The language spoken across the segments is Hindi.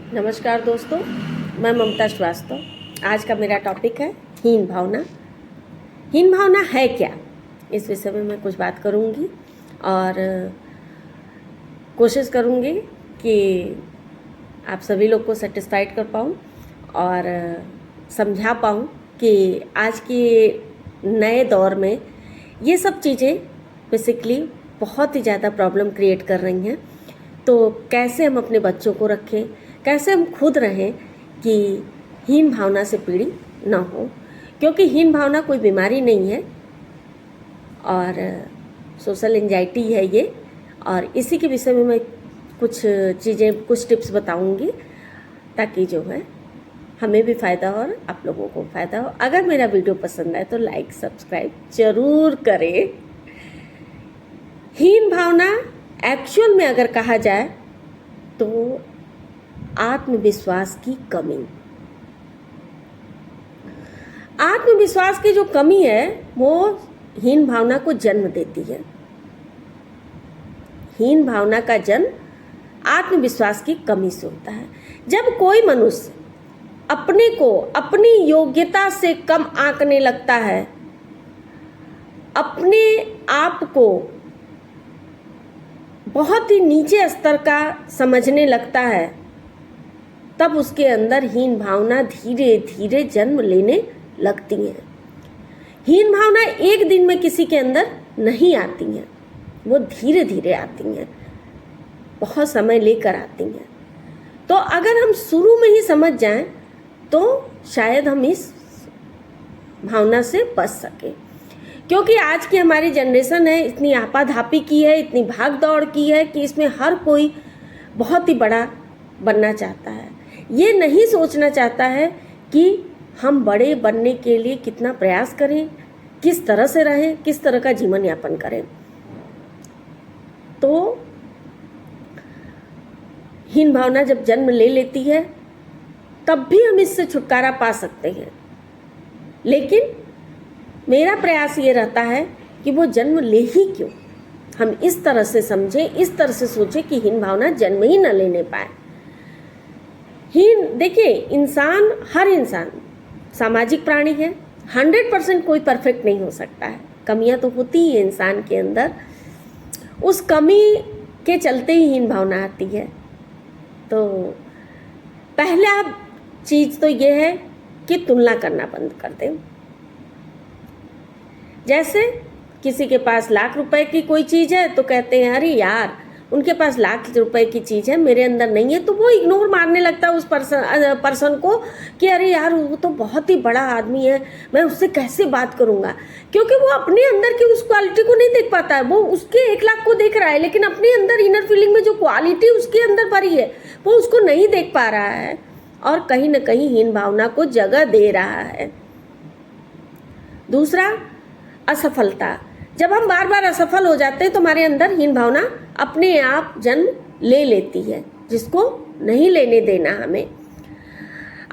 नमस्कार दोस्तों, मैं ममता श्रीवास्तव। आज का मेरा टॉपिक है हीन भावना। हीन भावना है क्या, इस विषय में मैं कुछ बात करूंगी और कोशिश करूंगी कि आप सभी लोग को सेटिस्फाइड कर पाऊँ और समझा पाऊँ कि आज के नए दौर में ये सब चीज़ें बेसिकली बहुत ही ज़्यादा प्रॉब्लम क्रिएट कर रही हैं। तो कैसे हम अपने बच्चों को रखें, कैसे हम खुद रहें कि हीन भावना से पीड़ित ना हो, क्योंकि हीन भावना कोई बीमारी नहीं है और सोशल एंजाइटी है ये। और इसी के विषय में मैं कुछ चीज़ें, कुछ टिप्स बताऊंगी ताकि जो है हमें भी फ़ायदा हो और आप लोगों को फ़ायदा हो। अगर मेरा वीडियो पसंद आए तो लाइक सब्सक्राइब ज़रूर करें। हीन भावना एक्चुअल में अगर कहा जाए तो आत्मविश्वास की कमी। आत्मविश्वास की जो कमी है वो हीन भावना को जन्म देती है। हीन भावना का जन्म आत्मविश्वास की कमी से होता है। जब कोई मनुष्य अपने को अपनी योग्यता से कम आंकने लगता है, अपने आप को बहुत ही नीचे स्तर का समझने लगता है, तब उसके अंदर हीन भावना धीरे धीरे जन्म लेने लगती है। हीन भावना एक दिन में किसी के अंदर नहीं आती हैं, वो धीरे धीरे आती हैं, बहुत समय लेकर आती हैं। तो अगर हम शुरू में ही समझ जाएं तो शायद हम इस भावना से बच सकें, क्योंकि आज की हमारी जनरेशन है, इतनी आपाधापी की है, इतनी भाग दौड़ की है कि इसमें हर कोई बहुत ही बड़ा बनना चाहता है। ये नहीं सोचना चाहता है कि हम बड़े बनने के लिए कितना प्रयास करें, किस तरह से रहें, किस तरह का जीवन यापन करें। तो हीन भावना जब जन्म ले लेती है तब भी हम इससे छुटकारा पा सकते हैं, लेकिन मेरा प्रयास ये रहता है कि वो जन्म ले ही क्यों, हम इस तरह से समझें, इस तरह से सोचें कि हीन भावना जन्म ही न लेने पाए। देखिए, इंसान, हर इंसान सामाजिक प्राणी है। 100% कोई परफेक्ट नहीं हो सकता है, कमियां तो होती ही है इंसान के अंदर। उस कमी के चलते ही हीन भावना आती है। तो पहला चीज़ तो ये है कि तुलना करना बंद कर दें। जैसे किसी के पास लाख रुपए की कोई चीज़ है तो कहते हैं अरे यार, उनके पास लाख रुपए की चीज़ है, मेरे अंदर नहीं है। तो वो इग्नोर मारने लगता है उस पर्सन को कि अरे यार, वो तो बहुत ही बड़ा आदमी है, मैं उससे कैसे बात करूँगा। क्योंकि वो अपने अंदर की उस क्वालिटी को नहीं देख पाता है। वो उसके 1 लाख को देख रहा है, लेकिन अपने अंदर इनर फीलिंग में जो क्वालिटी उसके अंदर भरी है वो उसको नहीं देख पा रहा है और कहीं ना कहीं हीन भावना को जगह दे रहा है। दूसरा, असफलता। जब हम बार बार असफल हो जाते हैं तो हमारे अंदर हीन भावना अपने आप जन्म ले लेती है, जिसको नहीं लेने देना हमें।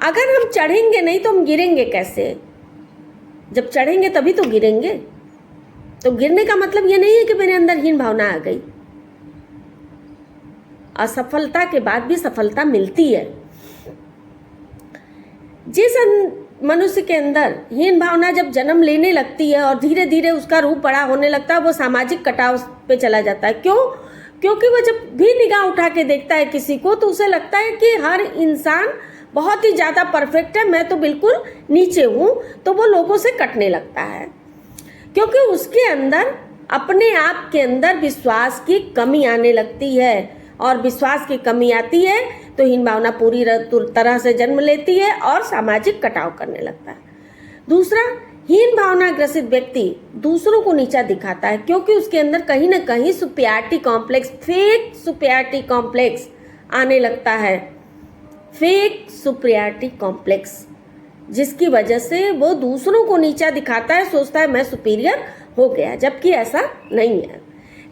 अगर हम चढ़ेंगे नहीं तो हम गिरेंगे कैसे? जब चढ़ेंगे तभी तो गिरेंगे। तो गिरने का मतलब ये नहीं है कि मेरे अंदर हीन भावना आ गई। असफलता के बाद भी सफलता मिलती है। जिस मनुष्य के अंदर हीन भावना जब जन्म लेने लगती है और धीरे धीरे उसका रूप बड़ा होने लगता है, वो सामाजिक कटाव पे चला जाता है। क्यों? क्योंकि वो जब भी निगाह उठा के देखता है किसी को तो उसे लगता है कि हर इंसान बहुत ही ज़्यादा परफेक्ट है, मैं तो बिल्कुल नीचे हूँ। तो वो लोगों से कटने लगता है, क्योंकि उसके अंदर, अपने आप के अंदर विश्वास की कमी आने लगती है। और विश्वास की कमी आती है तो हीन भावना पूरी तरह से जन्म लेती है और सामाजिक कटाव करने लगता है। दूसरा, हीन भावना ग्रसित व्यक्ति दूसरों को नीचा दिखाता है, क्योंकि उसके अंदर कहीं ना कहीं superiority complex, fake superiority complex आने लगता है। फेक सुपीरियरिटी कॉम्प्लेक्स, जिसकी वजह से वो दूसरों को नीचा दिखाता है, सोचता है मैं सुपीरियर हो गया, जबकि ऐसा नहीं है।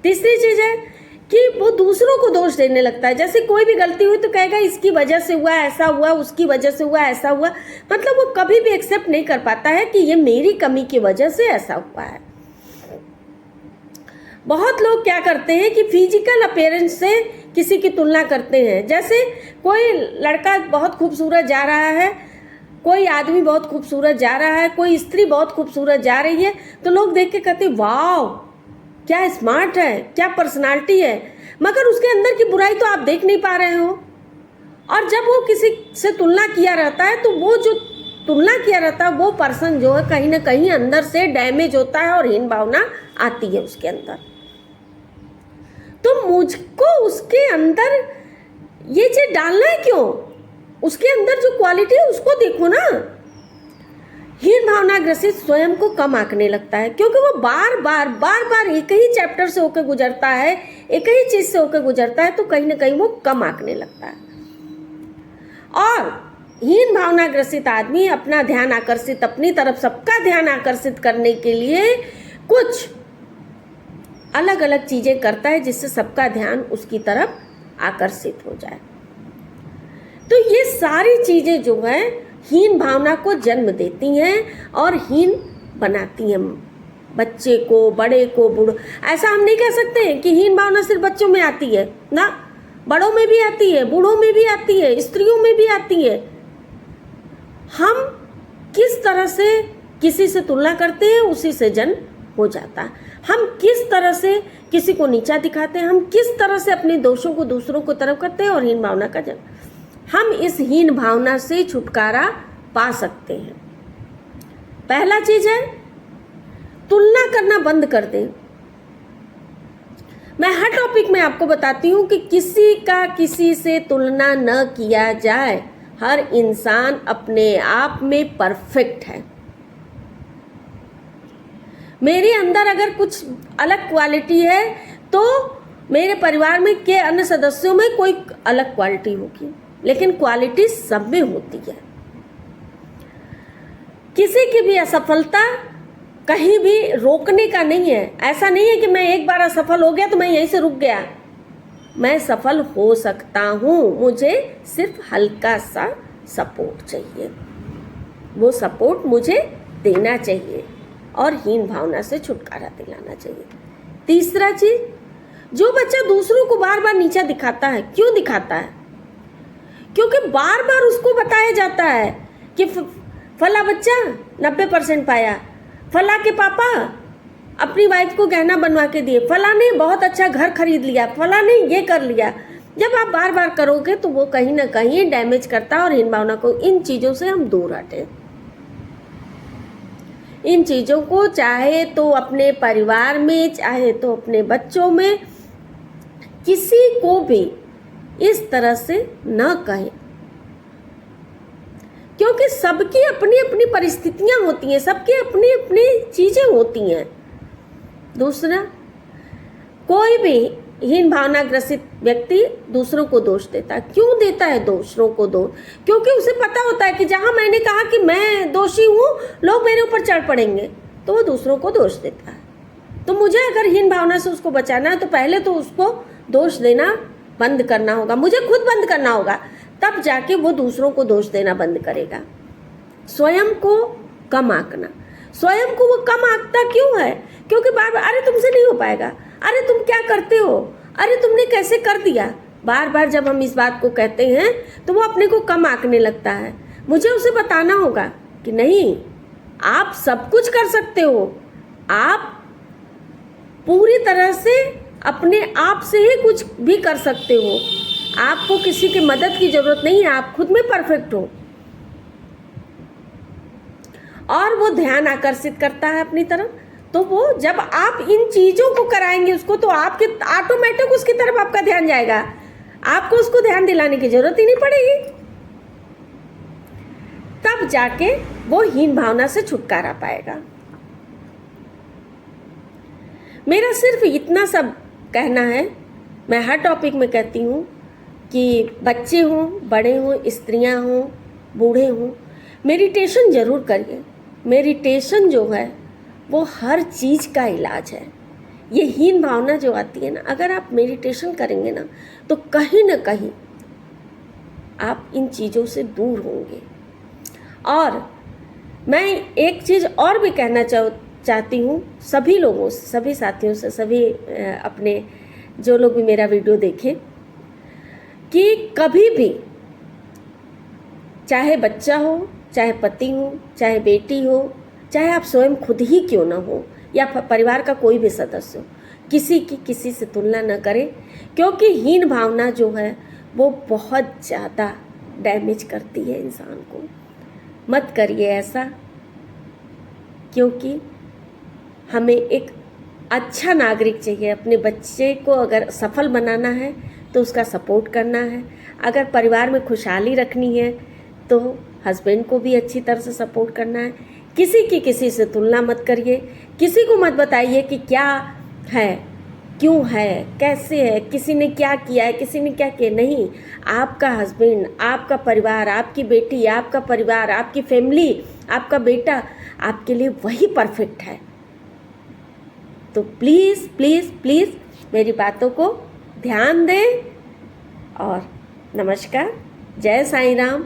तीसरी चीज है कि वो दूसरों को दोष देने लगता है। जैसे कोई भी गलती हुई तो कहेगा इसकी वजह से हुआ, ऐसा हुआ, उसकी वजह से हुआ, ऐसा हुआ। मतलब वो कभी भी एक्सेप्ट नहीं कर पाता है कि ये मेरी कमी की वजह से ऐसा हुआ है। बहुत लोग क्या करते हैं कि फिजिकल अपीयरेंस से किसी की तुलना करते हैं। जैसे कोई लड़का बहुत खूबसूरत जा रहा है, कोई आदमी बहुत खूबसूरत जा रहा है, कोई स्त्री बहुत खूबसूरत जा रही है, तो लोग देख के कहते हैं वाह क्या स्मार्ट है, क्या पर्सनालिटी है, मगर उसके अंदर की बुराई तो आप देख नहीं पा रहे हो। और जब वो किसी से तुलना किया रहता है तो वो जो तुलना किया रहता है वो पर्सन जो है कहीं ना कहीं अंदर से डैमेज होता है और हीन भावना आती है उसके अंदर। तो मुझको उसके अंदर ये चीज डालना है क्यों? उसके अंदर जो क्वालिटी है उसको देखो ना। हीन भावना ग्रसित स्वयं को कम आंकने लगता है, क्योंकि वो बार बार एक ही चैप्टर से होकर गुजरता है, एक ही चीज से होकर गुजरता है, तो कहीं ना कहीं वो कम आंकने लगता है। और हीन भावना ग्रसित आदमी अपना ध्यान आकर्षित, अपनी तरफ सबका ध्यान आकर्षित करने के लिए कुछ अलग अलग चीजें करता है जिससे सबका ध्यान उसकी तरफ आकर्षित हो जाए। तो ये सारी चीजें जो है हीन भावना को जन्म देती हैं और हीन बनाती हैं बच्चे को, बड़े को, बूढ़ो। ऐसा हम नहीं कह सकते हैं कि हीन भावना सिर्फ बच्चों में आती है ना, बड़ों में भी आती है, बूढ़ों में भी आती है, स्त्रियों में भी आती है। हम किस तरह से किसी से तुलना करते हैं उसी से जन्म हो जाता है। हम किस तरह से किसी को नीचा दिखाते हैं, हम किस तरह से अपने दोषों को दूसरों को तरफ करते हैं और हीन भावना का जन्म। हम इस हीन भावना से छुटकारा पा सकते हैं। पहला चीज है तुलना करना बंद कर दें। मैं हर टॉपिक में आपको बताती हूं कि किसी का किसी से तुलना न किया जाए। हर इंसान अपने आप में परफेक्ट है। मेरे अंदर अगर कुछ अलग क्वालिटी है तो मेरे परिवार में के अन्य सदस्यों में कोई अलग क्वालिटी होगी, लेकिन क्वालिटी सब में होती है। किसी की भी असफलता कहीं भी रोकने का नहीं है। ऐसा नहीं है कि मैं एक बार असफल हो गया तो मैं यहीं से रुक गया। मैं सफल हो सकता हूँ, मुझे सिर्फ हल्का सा सपोर्ट चाहिए। वो सपोर्ट मुझे देना चाहिए और हीन भावना से छुटकारा दिलाना चाहिए। तीसरा चीज, जो बच्चा दूसरों को बार बार नीचा दिखाता है, क्यों दिखाता है? क्योंकि बार बार उसको बताया जाता है कि फला बच्चा 90% पाया, फला के पापा अपनी वाइफ को गहना बनवा के दिए, फला ने बहुत अच्छा घर खरीद लिया, फला ने ये कर लिया। जब आप बार बार करोगे तो वो कहीं ना कहीं डैमेज करता है और हीन भावना को, इन चीज़ों से हम दूर हटें। इन चीज़ों को चाहे तो अपने परिवार में, चाहे तो अपने बच्चों में, किसी को भी इस तरह से न कहें, क्योंकि सबकी अपनी अपनी परिस्थितियां होती हैं, सबकी अपनी अपनी चीजें होती हैं। दूसरा, कोई भी हीन भावना ग्रसित व्यक्ति दूसरों को दोष देता है। क्यों देता है दूसरों को दोष? क्योंकि उसे पता होता है कि जहां मैंने कहा कि मैं दोषी हूं, लोग मेरे ऊपर चढ़ पड़ेंगे, तो वो दूसरों को दोष देता है। तो मुझे अगर हीन भावना से उसको बचाना है तो पहले तो उसको दोष देना बंद करना होगा, मुझे खुद बंद करना होगा, तब जाके वो दूसरों को दोष देना बंद करेगा। स्वयं को कम आंकना। स्वयं को वो कम आंकता क्यों है? क्योंकि बार बार अरे तुमसे नहीं हो पाएगा, अरे तुम क्या करते हो, अरे तुमने कैसे कर दिया। बार बार जब हम इस बात को कहते हैं तो वो अपने को कम आंकने लगता है। मुझे उसे बताना होगा कि नहीं, आप सब कुछ कर सकते हो, आप पूरी तरह से अपने आप से ही कुछ भी कर सकते हो, आपको किसी की मदद की जरूरत नहीं है, आप खुद में परफेक्ट हो। और वो ध्यान आकर्षित करता है अपनी तरफ, तो वो जब आप इन चीजों को कराएंगे उसको, तो आपके ऑटोमेटिक उसकी तरफ आपका ध्यान जाएगा, आपको उसको ध्यान दिलाने की जरूरत ही नहीं पड़ेगी। तब जाके वो हीन भावना से छुटकारा पाएगा। मेरा सिर्फ इतना सब कहना है। मैं हर टॉपिक में कहती हूँ कि बच्चे हों, बड़े हों, स्त्रियां हों, बूढ़े हों, मेडिटेशन जरूर करिए। मेडिटेशन जो है वो हर चीज़ का इलाज है। ये हीन भावना जो आती है ना, अगर आप मेडिटेशन करेंगे ना तो कहीं ना कहीं आप इन चीज़ों से दूर होंगे। और मैं एक चीज़ और भी कहना चाहती हूँ सभी लोगों से, सभी साथियों से, सभी अपने जो लोग भी मेरा वीडियो देखें कि कभी भी, चाहे बच्चा हो, चाहे पति हो, चाहे बेटी हो, चाहे आप स्वयं खुद ही क्यों ना हो, या परिवार का कोई भी सदस्य हो, किसी की किसी से तुलना न करें, क्योंकि हीन भावना जो है वो बहुत ज़्यादा डैमेज करती है इंसान को। मत करिए ऐसा, क्योंकि हमें एक अच्छा नागरिक चाहिए। अपने बच्चे को अगर सफल बनाना है तो उसका सपोर्ट करना है, अगर परिवार में खुशहाली रखनी है तो हस्बैंड को भी अच्छी तरह से सपोर्ट करना है। किसी की किसी से तुलना मत करिए, किसी को मत बताइए कि क्या है, क्यों है, कैसे है, किसी ने क्या किया है, किसी ने क्या किया। नहीं, आपका हस्बैंड, आपका परिवार, आपकी बेटी, आपका परिवार, आपकी फैमिली, आपका बेटा आपके लिए वही परफेक्ट है। तो प्लीज़ प्लीज़ प्लीज़ मेरी बातों को ध्यान दें। और नमस्कार, जय साईं राम।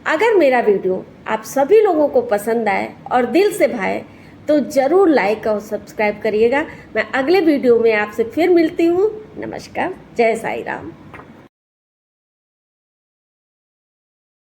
अगर मेरा वीडियो आप सभी लोगों को पसंद आए और दिल से भाए तो ज़रूर लाइक और सब्सक्राइब करिएगा। मैं अगले वीडियो में आपसे फिर मिलती हूँ। नमस्कार, जय साईं राम।